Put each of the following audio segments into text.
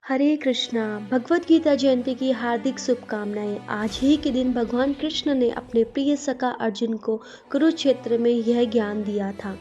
हरे कृष्णा। भगवत गीता जयंती की हार्दिक शुभकामनाएं। आज ही के दिन भगवान कृष्ण ने अपने प्रिय सखा अर्जुन को कुरुक्षेत्र में यह ज्ञान दिया था।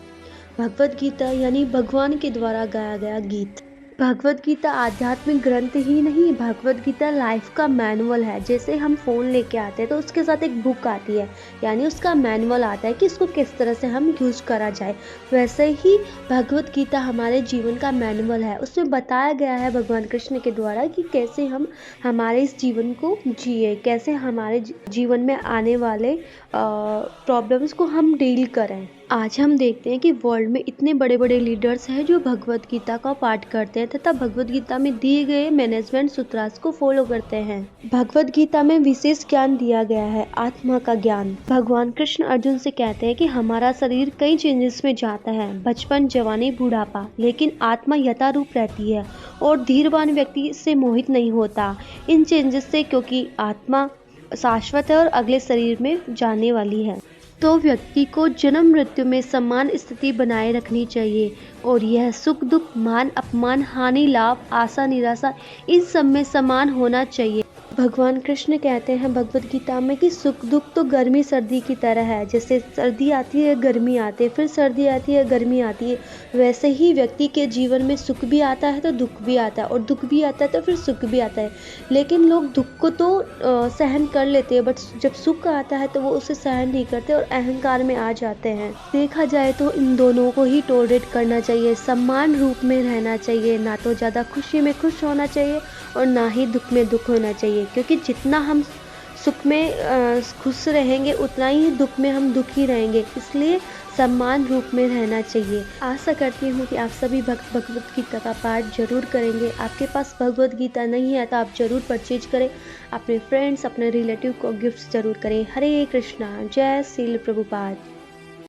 भगवत गीता यानी भगवान के द्वारा गाया गया गीत। भगवत गीता आध्यात्मिक ग्रंथ ही नहीं, भगवत गीता लाइफ का मैनुअल है। जैसे हम फ़ोन लेके आते हैं तो उसके साथ एक बुक आती है, यानी उसका मैनुअल आता है कि इसको किस तरह से हम यूज़ करा जाए। वैसे ही भगवत गीता हमारे जीवन का मैनुअल है। उसमें बताया गया है भगवान कृष्ण के द्वारा कि कैसे हम हमारे इस जीवन को जिए, कैसे हमारे जीवन में आने वाले प्रॉब्लम्स को हम डील करें। आज हम देखते हैं कि वर्ल्ड में इतने बड़े बड़े लीडर्स हैं जो भगवत गीता का पाठ करते हैं तथा भगवत गीता में दिए गए मैनेजमेंट सूत्रास को फॉलो करते हैं। भगवत गीता में विशेष ज्ञान दिया गया है, आत्मा का ज्ञान। भगवान कृष्ण अर्जुन से कहते हैं कि हमारा शरीर कई चेंजेस में जाता है, बचपन, जवानी, बुढ़ापा, लेकिन आत्मा यथारूप रहती है और धीरवान व्यक्ति इससे मोहित नहीं होता इन चेंजेस से, क्योंकि आत्मा शाश्वत है और अगले शरीर में जाने वाली है। तो व्यक्ति को जन्म मृत्यु में समान स्थिति बनाए रखनी चाहिए और यह सुख दुख, मान अपमान, हानि लाभ, आशा निराशा, इन सब में समान होना चाहिए। भगवान कृष्ण कहते हैं भगवत गीता में कि सुख दुख तो गर्मी सर्दी की तरह है। जैसे सर्दी आती है, गर्मी आती है, फिर सर्दी आती है, गर्मी आती है, वैसे ही व्यक्ति के जीवन में सुख भी आता है तो दुख भी आता है, और दुख भी आता है तो फिर सुख भी आता है। लेकिन लोग दुख को तो सहन कर लेते हैं, बट जब सुख आता है तो वो उसे सहन नहीं करते और अहंकार में आ जाते हैं। देखा जाए तो इन दोनों को ही टॉलरेट करना चाहिए, समान रूप में रहना चाहिए। ना तो ज़्यादा खुशी में खुश होना चाहिए और ना ही दुख में दुख होना चाहिए, क्योंकि जितना हम सुख में खुश रहेंगे उतना ही दुख में हम दुखी रहेंगे। इसलिए समान रूप में रहना चाहिए। आशा करती हूँ कि आप सभी भगवत गीता का पाठ जरूर करेंगे। आपके पास भगवत गीता नहीं है तो आप जरूर परचेज करें, अपने फ्रेंड्स, अपने रिलेटिव को गिफ्ट जरूर करें। हरे कृष्णा। जय श्रील प्रभुपाद।